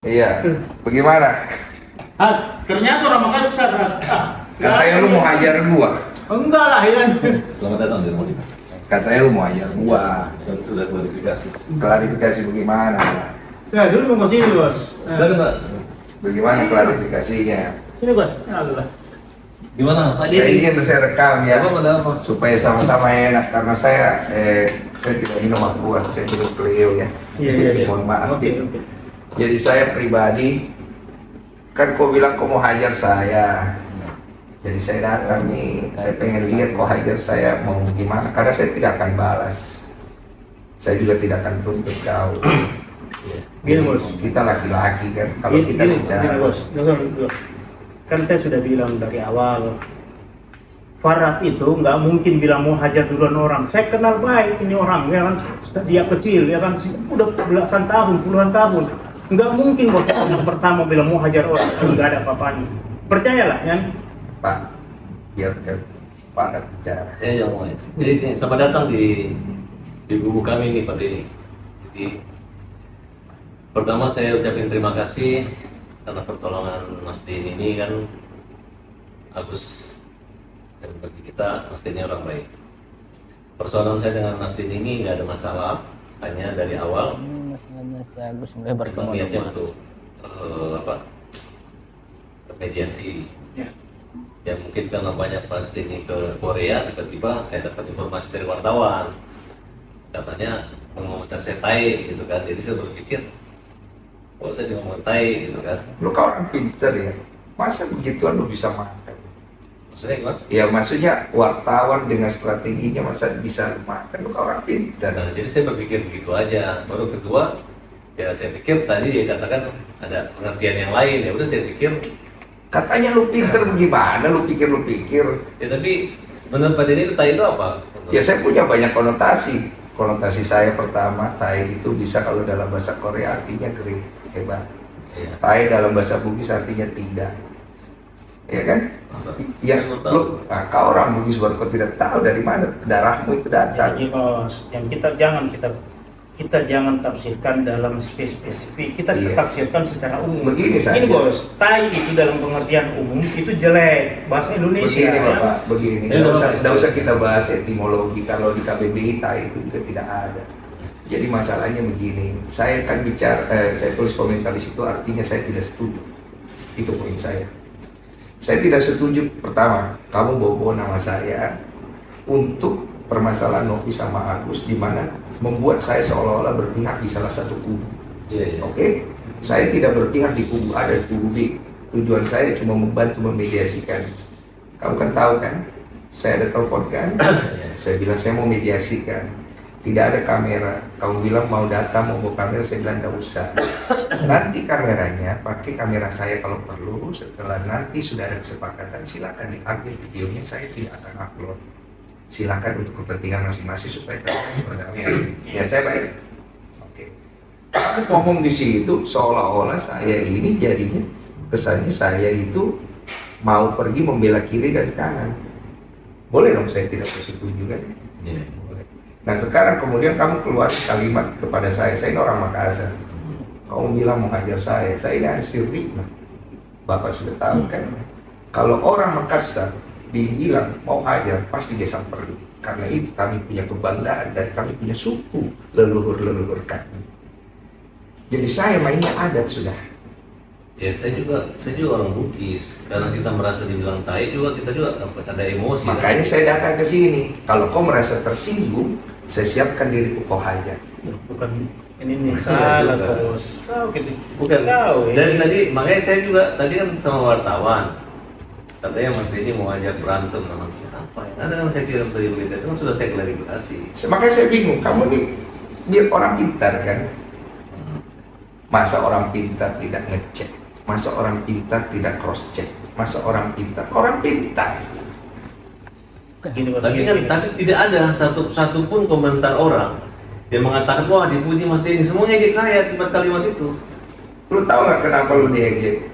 Iya, bagaimana? Ternyata orang Makassar. Katanya lu mau hajar gua. Enggak lah, ya. Selamat datang di rumah kita. Katanya lu mau hajar gua. Dan sudah klarifikasi. Klarifikasi bagaimana? Saya dulu mau kesini, Bos. Silakan Pak. Bagaimana klarifikasinya? Sini, Bos. Nah. Gimana Pak? Saya ingin saya rekam ya, Apa ada apa? supaya sama-sama enak karena saya tidak minum aqua, saya minum Cleo ya. Iya. Mohon maaf. Oke. Jadi saya pribadi, kan kau bilang kau mau hajar saya. Jadi saya datang nih, saya pengen lihat kau hajar saya mau gimana, karena saya tidak akan balas. Saya juga tidak akan tuntut kau. Gini, Bos. Kita laki-laki kan, kalau kita bicara. Gini, Bos. Dengar. Kan saya sudah bilang dari awal, Farad itu nggak mungkin bilang mau hajar duluan orang. Saya kenal baik ini orang, ya kan, sejak kecil, ya kan, udah belasan tahun, puluhan tahun. Nggak mungkin Bos yang pertama bilang mau hajar orang, nggak ada apa-apanya. Percayalah, ya. Pak, biarkan Pak Anda bicara. Saya yang mau. Jadi selamat datang di kubu kami ini Pak Denny. Jadi pertama saya ucapin terima kasih karena pertolongan Mas Denny ini kan Agus, dan bagi kita Mas Denny orang baik. Persoalan saya dengan Mas Denny ini nggak ada masalah, hanya dari awal Masalahnya si Agus mulai memang bertemu niatnya dengan untuk mediasi. Ya mungkin karena banyak Mas Denny ke Korea, tiba-tiba saya dapat informasi dari wartawan katanya mengomentar saya tai gitu kan. Jadi saya berpikir kalau saya ngomong tai gitu kan, Lu kau orang pinter ya, masa begituan lu bisa makan? maksudnya gimana? Ya maksudnya wartawan dengan strateginya masa bisa lu makan? Lu kau orang pinter. Nah, jadi saya berpikir begitu aja. Baru kedua, ya saya pikir tadi dia katakan ada pengertian yang lain. Ya udah saya pikir, Katanya lu pinter gimana? Lu pikir ya tapi menurut Pak Denny itu tai itu apa? Ya saya punya banyak konotasi. Konotasi saya pertama, tai itu bisa kalau dalam bahasa Korea artinya great, hebat. Iya. Tai dalam bahasa Bugis artinya tidak. Ya kan? Masa? Ya, Saya baru tahu. lu, nah, kau orang Bugis baru kau tidak tahu dari mana darahmu itu datang. Jadi Bos, yang kita jangan tafsirkan dalam spesifik, kita Iya. tafsirkan secara umum. Begini saja. Ini Bos, tai itu dalam pengertian umum itu jelek bahasa Indonesia. Begini ya. Bapak, begini. Ya, Nggak usah kita bahas etimologi, kalau di KBBI tai itu juga tidak ada. Jadi masalahnya begini, saya kan bicara, saya tulis komentar di situ artinya saya tidak setuju. Itu poin saya. Saya tidak setuju pertama, kamu bawa-bawa nama saya untuk permasalahan Novi sama Agus di mana membuat saya seolah-olah berpihak di salah satu kubu. Iya, iya. Oke, saya tidak berpihak di kubu A dan kubu B. Tujuan saya cuma membantu memediasikan. Kamu kan tahu kan, saya ada telepon kan, saya bilang saya mau mediasikan. Tidak ada kamera. Kamu bilang mau datang, mau bawa kamera, saya bilang tidak usah. Nanti kameranya, pakai kamera saya kalau perlu. Setelah nanti sudah ada kesepakatan, silakan diambil videonya. Saya tidak akan upload. Silakan untuk kepentingan masing-masing supaya terjadi perdamaian. Ya saya baik. Oke. Kamu ngomong di situ seolah-olah saya ini jadinya kesannya saya itu mau pergi membela kiri dan kanan. Boleh dong saya tidak bersetuju kan? Iya. Boleh. Nah sekarang kemudian kamu keluar kalimat kepada saya ini orang Makassar. Kamu bilang mau hajar saya ini ada sirri. Bapak sudah tahu kan? Kalau orang Makassar dibilang mau hajar pasti dia samperin. Karena itu kami punya kebanggaan dari kami punya suku leluhur kami. Jadi saya mainnya adat sudah. Ya saya juga orang Bugis. Karena kita merasa dibilang tai juga, kita juga ada emosi. Makanya saya datang ke sini. Kalau kau merasa tersinggung, saya siapkan diriku kau hajar. Bukan ini nih salah Juga. Bos. Kau gitu. Bukan. Kau, Dari tadi makanya saya juga tadi kan sama wartawan. Katanya Mas Denny mau ajak berantem sama siapa ya? Ada kan saya kirim tadi berita itu kan sudah saya klarifikasi. Makanya saya bingung, kamu nih biar orang pintar kan? Masa orang pintar tidak ngecek? Masa orang pintar tidak cross check? Masa orang pintar? Orang pintar. Gini, Bos. Tapi kan tidak ada satu pun komentar orang yang mengatakan wah dipuji Mas Denny, semua ngejek saya akibat kalimat itu. Lu tahu nggak kenapa lu diejek?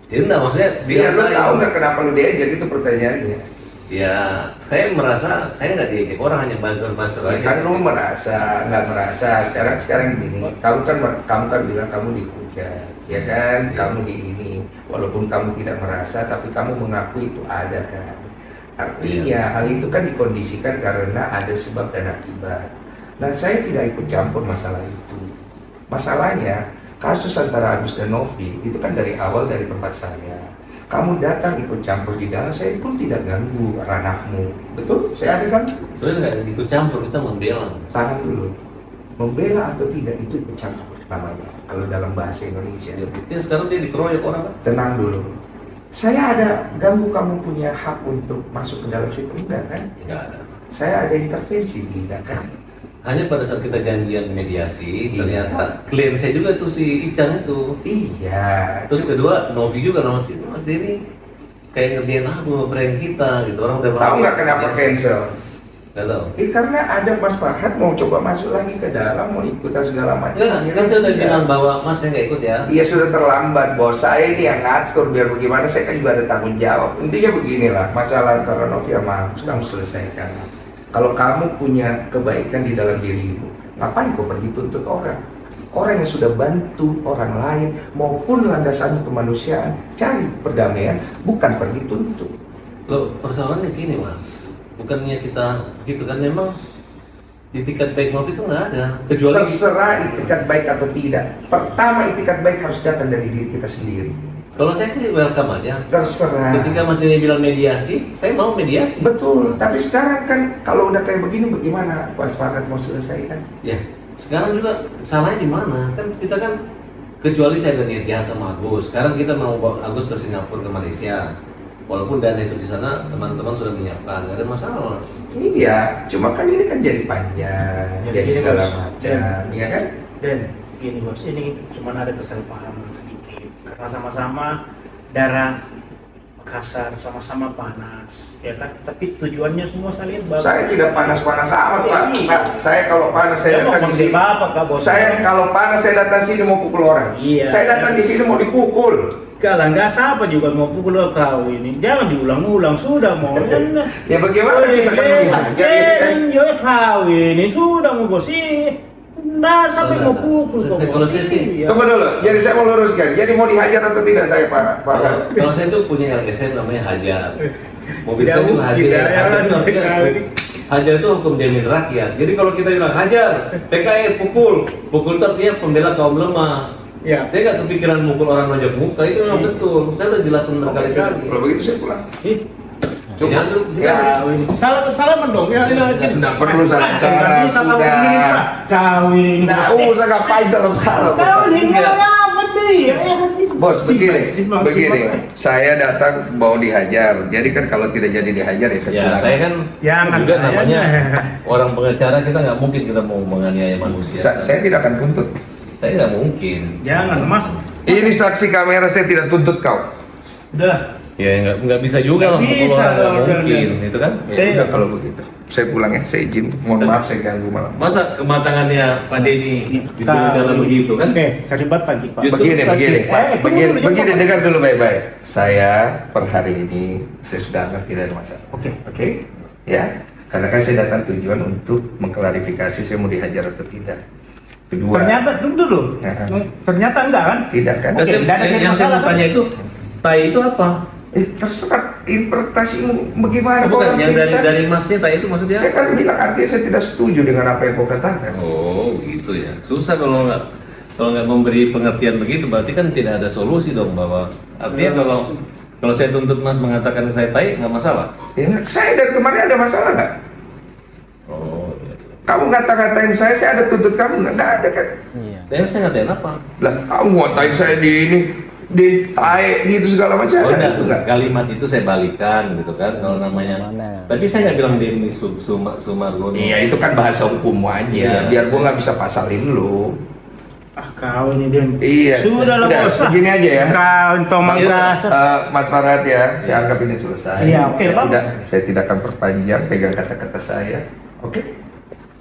Ya enggak, maksudnya Iya, lu tai. tahu nggak kenapa lu diejek, itu pertanyaannya. Ya saya merasa saya nggak diejek, orang hanya buzzer aja. Kan lu merasa, nggak merasa. Sekarang gini, kamu kan bilang kamu dihujat. ya kan? Kamu di ini, walaupun kamu tidak merasa, tapi kamu mengaku itu ada kan? Artinya hal itu kan dikondisikan karena ada sebab dan akibat. Nah, saya tidak ikut campur masalah itu. Masalahnya, kasus antara Agus dan Novi itu kan dari awal dari tempat saya. Kamu datang ikut campur di dalam, saya pun tidak ganggu ranahmu. Betul? Saya ada kan? Sebenarnya nggak ikut campur, kita membela. Tahan dulu. Membela atau tidak itu ikut campur namanya. Kalau dalam bahasa Indonesia. Ya, buktinya sekarang dia dikeroyok orang kan? Tenang dulu. Saya ada ganggu kamu punya hak untuk masuk ke dalam situ, enggak kan? Nggak ada. Saya ada intervensi, tidak kan? Hanya pada saat kita janjian mediasi, Iya. ternyata klien saya juga tuh si Icang itu. Iya. Terus kedua, Novi juga nama situ, Mas Denny kayak ngerjain aku, prank kita gitu. Orang udah Tahu nggak kenapa cancel? Nggak tahu. Karena ada Mas Farhad mau coba masuk lagi ke dalam, mau ikutan segala macam. Enggak, kan saya udah bilang bahwa Mas saya nggak ikut ya. Iya sudah terlambat, bos. Saya ini yang ngatur biar bagaimana. Saya kan juga ada tanggung jawab. Intinya beginilah, masalah antara Novi sama Agus kamu selesaikan. Kalau kamu punya kebaikan di dalam dirimu, ngapain kau pergi tuntut orang? Orang yang sudah bantu orang lain maupun landasan kemanusiaan cari perdamaian, bukan pergi tuntut. Loh, persoalannya gini Mas, bukannya kita gitu kan, memang di itikat baik Novi itu nggak ada, kecuali Terserah itikat baik atau tidak. Pertama itikat baik harus datang dari diri kita sendiri. kalau saya sih welcome aja. Terserah. Ketika Mas Denny bilang mediasi, saya mau mediasi. Betul, tapi sekarang kan kalau udah kayak begini bagaimana Mas Farhad mau selesaikan? Ya, sekarang juga salahnya di mana? Kan kita kan, kecuali saya udah niat jahat sama Agus. Sekarang kita mau bawa Agus ke Singapura, ke Malaysia. Walaupun dana itu di sana teman-teman sudah menyiapkan, nggak ada masalah Mas. Iya, cuma kan ini kan jadi panjang, jadi Jadi segala Mas, macam, ya kan? Dan gini bos, ini cuma ada kesalahpahaman sedikit karena sama-sama darah Makassar, sama-sama panas, ya kan? Tapi tujuannya semua saling bagus. Saya tidak panas-panas amat, Pak. Iya. Pak, saya kalau panas saya Ya, mau datang di panggil sini. Bapak, Kak, bos. Saya kalau panas saya datang sini mau pukul orang. Iya. Saya datang di sini mau dipukul. Kalau nggak siapa juga mau pukul kau ini, jangan diulang-ulang, sudah mau kan? Ya bagaimana kita kan dihajar ya kan? Jangan kau ini sudah mau bos sih. Nah, sampai mau pukul kok. Kalau saya sih, Iya. Tunggu dulu, jadi saya mau luruskan. Jadi mau dihajar atau tidak saya, Pak? kalau saya tuh punya LSM namanya Hajar. Mobil Tidak, saya juga Hajar. tidak, Hajar itu ya. artinya Hajar itu hukum jamin rakyat. Jadi kalau kita bilang Hajar, PKI pukul itu artinya pembela kaum lemah. Ya. Saya nggak kepikiran mukul orang nonjok muka, itu memang betul. Saya udah jelasin berkali-kali. Kalau begitu saya pulang. Coba. Jangan dulu, Ya. Salaman dong ya. Nggak perlu salam-salam, sudah. Kawin. Nggak usah ngapain salam-salam. Kawin apa nih? Bos, begini, saya datang mau dihajar. Jadi kan kalau tidak jadi dihajar ya saya Ya, pulang. saya kan Jangan, juga namanya jangan. orang pengacara, kita nggak mungkin kita mau menganiaya manusia. Saya tidak akan tuntut. Saya nggak mungkin. Jangan, Mas. Ini saksi kamera, saya tidak tuntut kau. Udah. Ya nggak bisa juga lah, Nggak bisa pukul orang, nggak dong, mungkin, jangan. itu kan. Ya udah kalau begitu. Saya pulang ya, saya izin. Mohon maaf saya ganggu malam. Masa kematangannya Pak Denny itu dalam begitu kan? Oke, seribat pagi, Pak. Justru Begini, begini, Pak. tunggu dulu, Begini, jangan. dengar dulu baik-baik. Saya per hari ini saya sudah anggap tidak ada masalah. Oke. Oke, ya. Karena kan saya datang tujuan untuk mengklarifikasi saya mau dihajar atau tidak. Kedua, Ternyata tunggu dulu. Nah. Ternyata enggak kan? tidak kan? Oke, Saya- tidak ada yang saya masalah, mau tanya kan? itu, tai itu apa? Terserah interpretasimu bagaimana. Bukan, Kau yang bilang. dari masnya tai itu maksudnya? Saya kan bilang artinya saya tidak setuju dengan apa yang kau katakan. Oh gitu ya, susah kalau nggak memberi pengertian begitu, berarti kan tidak ada solusi dong, bahwa artinya kalau saya tuntut Mas mengatakan saya tai nggak masalah. Ya, saya dari kemarin ada masalah nggak? Oh iya. Kamu ngata-ngatain saya ada tuntut kamu nggak ada kan? Iya. Saya ngatain apa? Lah, kamu ngatain saya di ini, di tae gitu segala macam. Oh, ada, enggak, enggak? kalimat itu saya balikan gitu kan, kalau namanya. Mana? Tapi saya nggak bilang Denny Sumargono. Iya, itu kan bahasa hukum aja. Iya. Biar gua nggak bisa pasalin lu. Ah, kau ini Den. Iya. Sudah lah, Udah, bos. begini aja ya. Kau itu Makassar. Mas Farhad ya, saya anggap ini selesai. Iya, oke, saya bagus. saya tidak akan perpanjang pegang kata-kata saya. Oke.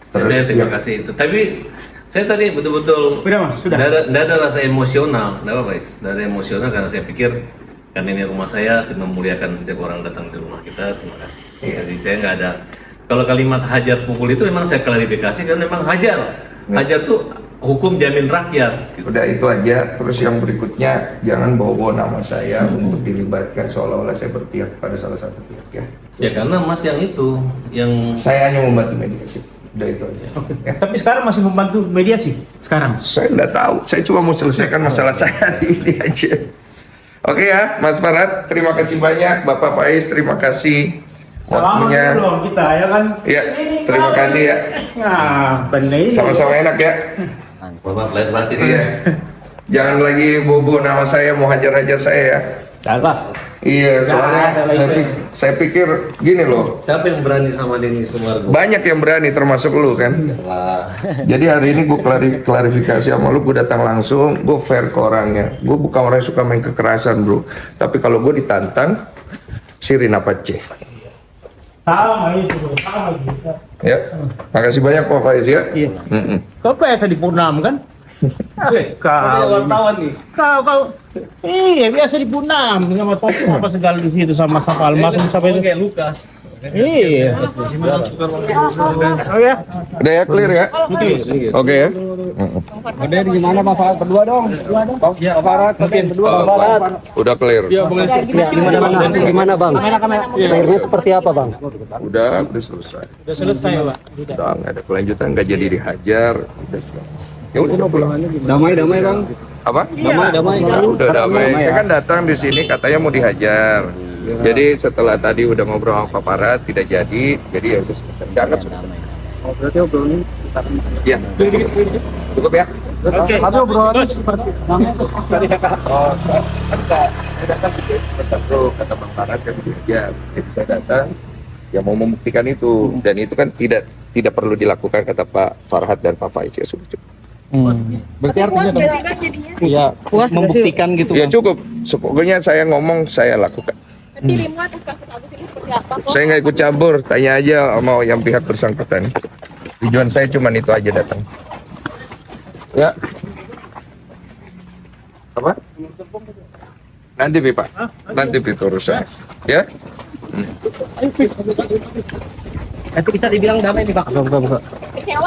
Saya terima kasih itu. Tapi saya tadi betul-betul Udah, Mas, sudah. Nggak ada rasa emosional, nggak apa-apa, Is. Nggak ada emosional karena saya pikir karena ini rumah saya memuliakan setiap orang datang ke rumah kita. Terima kasih. Iya. Jadi saya nggak ada. Kalau kalimat hajar pukul itu memang saya klarifikasi kan memang hajar. Ya. Hajar tuh hukum jamin rakyat. Gitu. Udah itu aja. Terus yang berikutnya jangan bawa-bawa nama saya untuk dilibatkan seolah-olah saya berpihak pada salah satu pihak ya. Ya karena Mas yang itu, yang Saya hanya membantu mediasi. Udah itu aja. Oke. Ya. Tapi sekarang masih membantu mediasi sekarang. Saya nggak tahu. Saya cuma mau selesaikan masalah saya hari ini aja. Oke ya, Mas Farhat, terima kasih banyak. Bapak Faiz, terima kasih Selamat waktunya. dulu kita ya kan. Ya, terima kasih ya. Nah, benar ini. Sama-sama enak ya. mohon maaf lahir batin. Iya. Jangan lagi bobo nama saya, mau hajar-hajar saya ya. Salah. Iya, Nggak soalnya ada lagi. saya pikir gini loh. Siapa yang berani sama Denny Sumargo? Banyak yang berani termasuk lu kan. Lah, Jadi hari ini gue klarifikasi sama lu, gue datang langsung, gue fair ke orangnya. Gue bukan orang yang suka main kekerasan bro. Tapi kalau gue ditantang, sirin apa C. Sama itu, sama gitu. Ya, makasih banyak Pak Faiz ya. Iya. Mm-mm. Kau biasa di Purnam kan? kau wartawan nih. Kau iya biasa di Purnam sama topik apa segala di situ sama almarhum sampai itu. Kayak Lukas. Iya. Oh ya. Udah ya, clear ya? Oke ya. Ada di mana Pak Farhat? Berdua dong. Pak Farhat, berdua Pak Farhat. Udah clear. Gimana Bang? Akhirnya seperti apa Bang? Udah selesai. Sudah selesai, Pak. Udah nggak ada kelanjutan, nggak jadi dihajar. Udah selesai. Ya udah saya pulang. Damai Bang. Apa? Damai. Udah damai. Saya kan datang di sini katanya mau dihajar. Jadi setelah tadi udah ngobrol sama Pak Farhat tidak jadi ya udah selesai. Saya anggap selesai. Oh, berarti obrolan Ya. Cukup ya. Oke. Ada obrolan Terus. seperti Oh, saya datang gitu, kata Bang Farhat kan ya, jadi saya datang ya mau membuktikan itu dan itu kan tidak perlu dilakukan kata Pak Farhat dan Pak Faiz ya sudah cukup. berarti Tapi artinya puas gak sih kan jadinya? ya membuktikan gitu. Ya cukup, pokoknya saya ngomong saya lakukan. Tapi Rimo atas kasus Agus ini seperti apa kok? Saya nggak ikut campur, tanya aja sama yang pihak bersangkutan. Tujuan saya cuma itu aja datang. Ya. Apa? Nanti Pak. Nanti itu urusan. Ya. Nanti bisa dibilang damai nih Pak. Kecewa